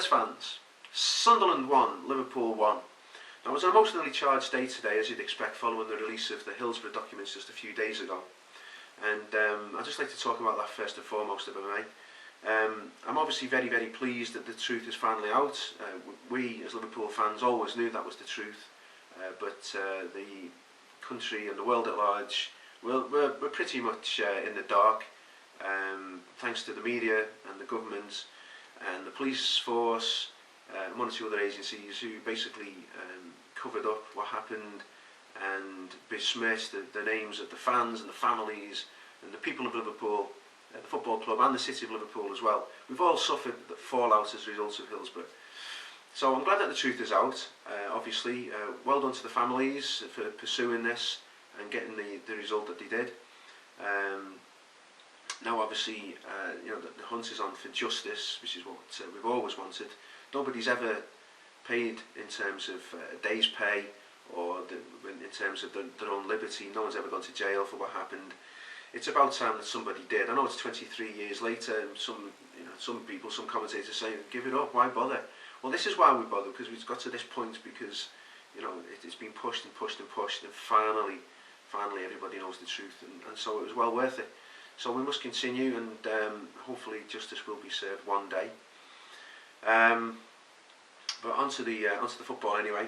Suarez fans, Sunderland won, Liverpool won. Now, it was an emotionally charged day today, as you'd expect, following the release of the Hillsborough documents just a few days ago. And I'd just like to talk about that first and foremost, if I may. I'm obviously very, very pleased that the truth is finally out. We, as Liverpool fans, always knew that was the truth, but the country and the world at large, we're pretty much in the dark, thanks to the media and the government and the police force and one or two other agencies who basically covered up what happened and besmirched the names of the fans and the families and the people of Liverpool, the football club and the city of Liverpool as well. We've all suffered the fallout as a result of Hillsborough. So I'm glad that the truth is out. Obviously, well done to the families for pursuing this and getting the result that they did. Now obviously, the hunt is on for justice, which is what we've always wanted. Nobody's ever paid in terms of a day's pay or in terms of their own liberty. No one's ever gone to jail for what happened. It's about time that somebody did. I know it's 23 years later, and some people, some commentators say, give it up, why bother? Well, this is why we bother, because we've got to this point because it's been pushed and pushed and pushed, and finally everybody knows the truth, and so it was well worth it. So we must continue, and hopefully justice will be served one day. But onto the football anyway.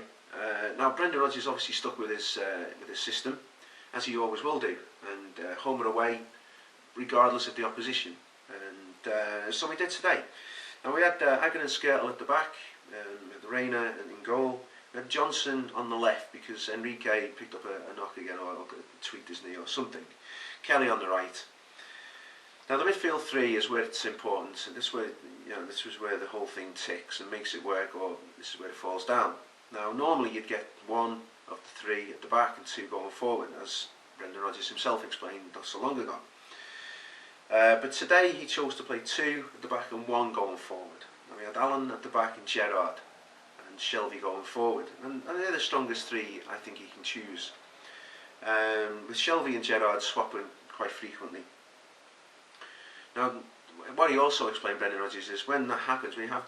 Now Brendan Rodgers obviously stuck with his system, as he always will do, and home or away, regardless of the opposition. And so we did today. Now we had Hagen and Skirtle at the back, the Reina in goal. We had Johnson on the left because Enrique picked up a knock again, or tweaked his knee or something. Kelly on the right. Now the midfield three is where it's important, and this was where the whole thing ticks and makes it work, or this is where it falls down. Now normally you'd get one of the three at the back and two going forward, as Brendan Rodgers himself explained not so long ago. But today he chose to play two at the back and one going forward. Now we had Allen at the back and Gerrard and Shelvey going forward, and they're the strongest three I think he can choose. With Shelvey and Gerrard swapping quite frequently. Now, what he also explained, Brendan Rodgers, is when that happens, when you have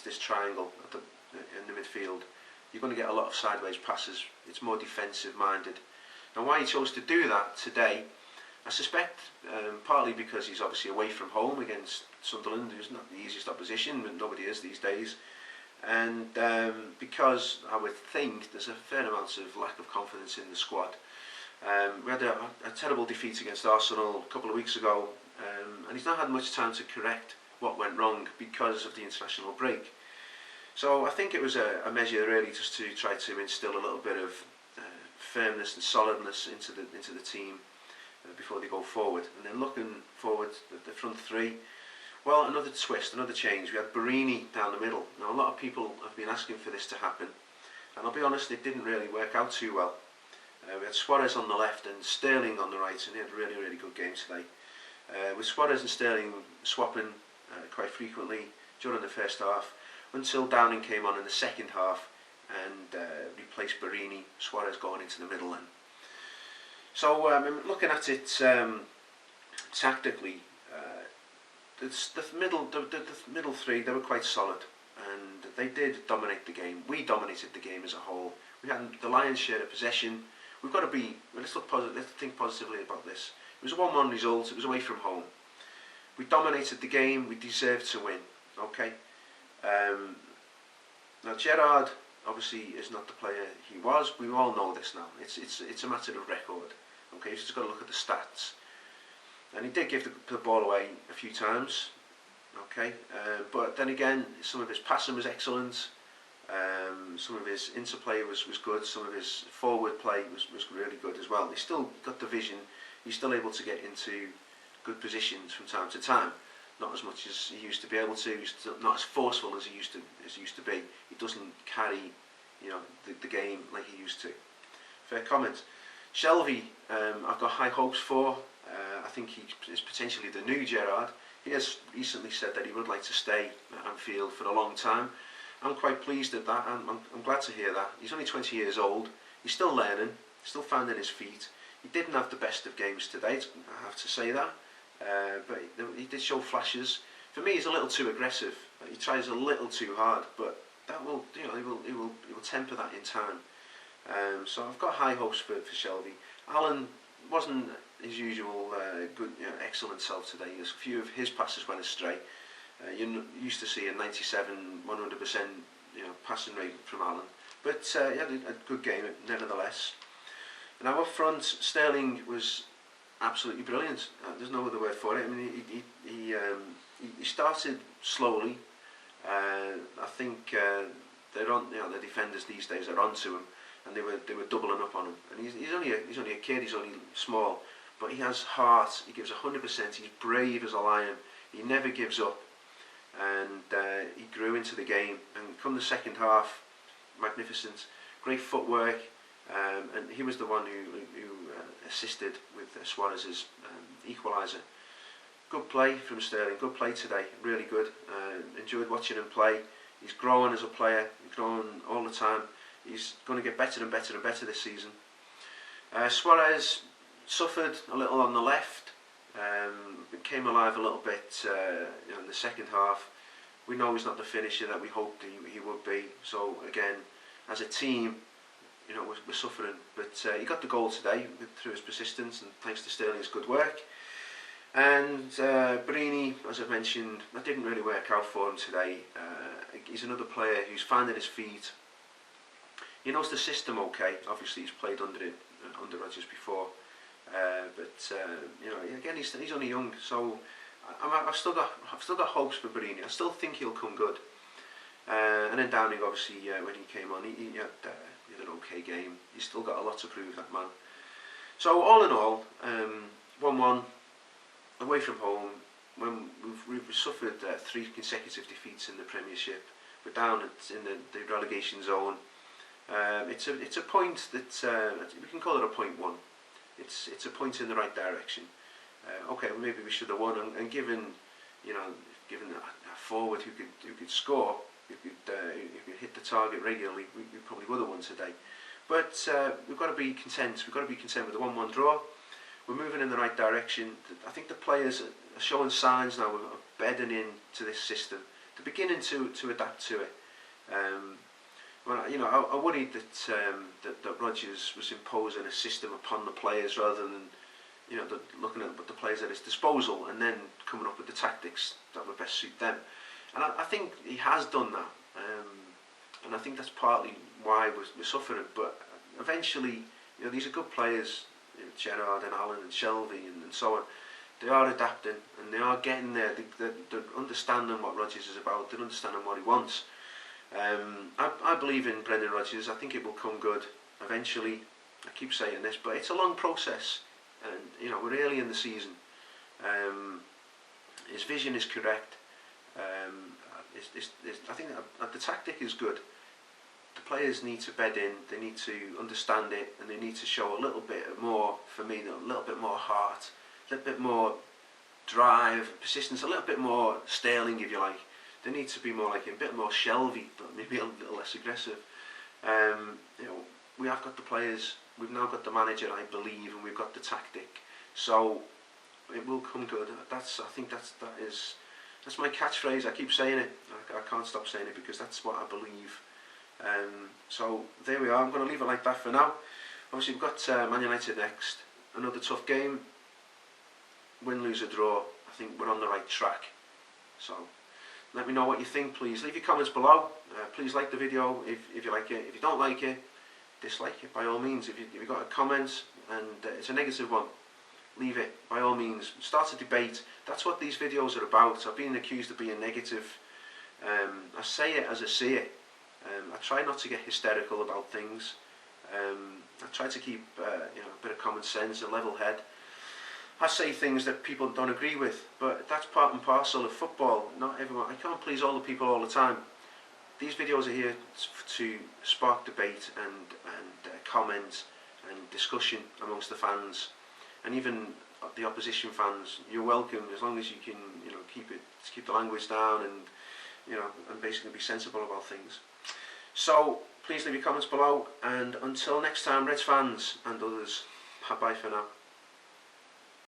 this triangle in the midfield, you're going to get a lot of sideways passes. It's more defensive minded. Now, why he chose to do that today, I suspect partly because he's obviously away from home against Sunderland, who's not the easiest opposition, but nobody is these days, and because I would think there's a fair amount of lack of confidence in the squad. We had a terrible defeat against Arsenal a couple of weeks ago, and he's not had much time to correct what went wrong because of the international break. So I think it was a measure really just to try to instill a little bit of firmness and solidness into the team before they go forward. And then looking forward at the front three, well, another twist, another change. We had Barini down the middle. Now a lot of people have been asking for this to happen, and I'll be honest, it didn't really work out too well. We had Suarez on the left and Sterling on the right, and he had a really, really good game today. With Suarez and Sterling swapping quite frequently during the first half, until Downing came on in the second half and replaced Barini, Suarez going into the middle then. So looking at it tactically, the middle three, they were quite solid, and they did dominate the game. We dominated the game as a whole. We had the lion's share of possession. We've got to be, let's look positive, let's think positively about this. It was a 1-1 result, it was away from home. We dominated the game, we deserved to win, okay? Now Gerrard obviously is not the player he was, we all know this now. It's a matter of record, okay? You've just got to look at the stats. And he did give the ball away a few times, okay? But then again, some of his passing was excellent. Some of his interplay was good, some of his forward play was really good as well. He still got the vision, he's still able to get into good positions from time to time. Not as much as he used to be able to, he's still not as forceful as he used to be. He doesn't carry the game like he used to. Fair comment. Shelvey, I've got high hopes for. I think he is potentially the new Gerrard. He has recently said that he would like to stay at Anfield for a long time. I'm quite pleased at that. I'm glad to hear that. He's only 20 years old. He's still learning, still finding his feet. He didn't have the best of games today, I have to say that. But he did show flashes. for me, he's a little too aggressive. He tries a little too hard, but that will, he will temper that in time. So I've got high hopes for Shelvey. Alan wasn't his usual good, excellent self today. There's a few of his passes went astray. You used to see a 97, 100% passing rate from Alan, but he had a good game nevertheless. Now up front, Sterling was absolutely brilliant. There's no other word for it. I mean, he started slowly. I think they're on. The defenders these days are onto him, and they were doubling up on him. And he's only a kid. He's only small, but he has heart. He gives 100%. He's brave as a lion. He never gives up, and he grew into the game. And come the second half, magnificent, great footwork. And he was the one who assisted with Suarez's equaliser. Good play from Sterling, good play today, really good. Enjoyed watching him play. He's growing as a player, he's growing all the time. He's going to get better and better and better this season. Suarez suffered a little on the left, came alive a little bit in the second half. We know he's not the finisher that we hoped he would be. So again, as a team, we're suffering, but he got the goal today through his persistence and thanks to Sterling's good work. And Barini, as I mentioned, that didn't really work out for him today. He's another player who's finding his feet. He knows the system okay. Obviously, he's played under Rodgers before, but again, he's only young. So I've still got hopes for Barini. I still think he'll come good. And then Downing, obviously, when he came on, he had an okay game. He's still got a lot to prove, that man. So all in all, 1-1 away from home. When we've suffered 3 consecutive defeats in the Premiership, we're down in the relegation zone. It's a point that we can call it a point 1. It's a point in the right direction. Okay, well, maybe we should have won, and given a forward who could score, who could hit the target regularly, we probably would have won today. But we've got to be content. We've got to be content with the 1-1 draw. We're moving in the right direction. I think the players are showing signs now of bedding into this system. They're beginning to adapt to it. I worried that Rodgers was imposing a system upon the players rather than looking at the players at his disposal and then coming up with the tactics that would best suit them. And I think he has done that, and I think that's partly why we're suffering. But eventually, these are good players, Gerrard and Allen and Shelvey and so on. They are adapting and they are getting there. They're understanding what Rodgers is about. They're understanding what he wants. I believe in Brendan Rodgers. I think it will come good eventually. I keep saying this, but it's a long process, and we're early in the season. His vision is correct. I think that the tactic is good. The players need to bed in, they need to understand it, and they need to show a little bit more, for me, a little bit more heart, a little bit more drive, persistence, a little bit more Sterling, if you like. They need to be more like a bit more Shelvey, but maybe a little less aggressive. We have got the players, we've now got the manager, I believe, and we've got the tactic. So it will come good. I think that's my catchphrase. I keep saying it. I can't stop saying it because that's what I believe. So there we are. I'm going to leave it like that for now. Obviously we've got Man United next. Another tough game. Win, lose or draw. I think we're on the right track. So let me know what you think, please. Leave your comments below. Please like the video if you like it. If you don't like it, dislike it by all means. If you've got a comment and it's a negative one, leave it by all means. Start a debate. That's what these videos are about. I've been accused of being negative. I say it as I see it. I try not to get hysterical about things. I try to keep a bit of common sense, a level head. I say things that people don't agree with, but that's part and parcel of football. Not everyone. I can't please all the people all the time. These videos are here to spark debate and comment and discussion amongst the fans, and even the opposition fans. You're welcome as long as you can, keep the language down and basically be sensible about things. So please leave your comments below, and until next time, Reds fans and others, bye for now.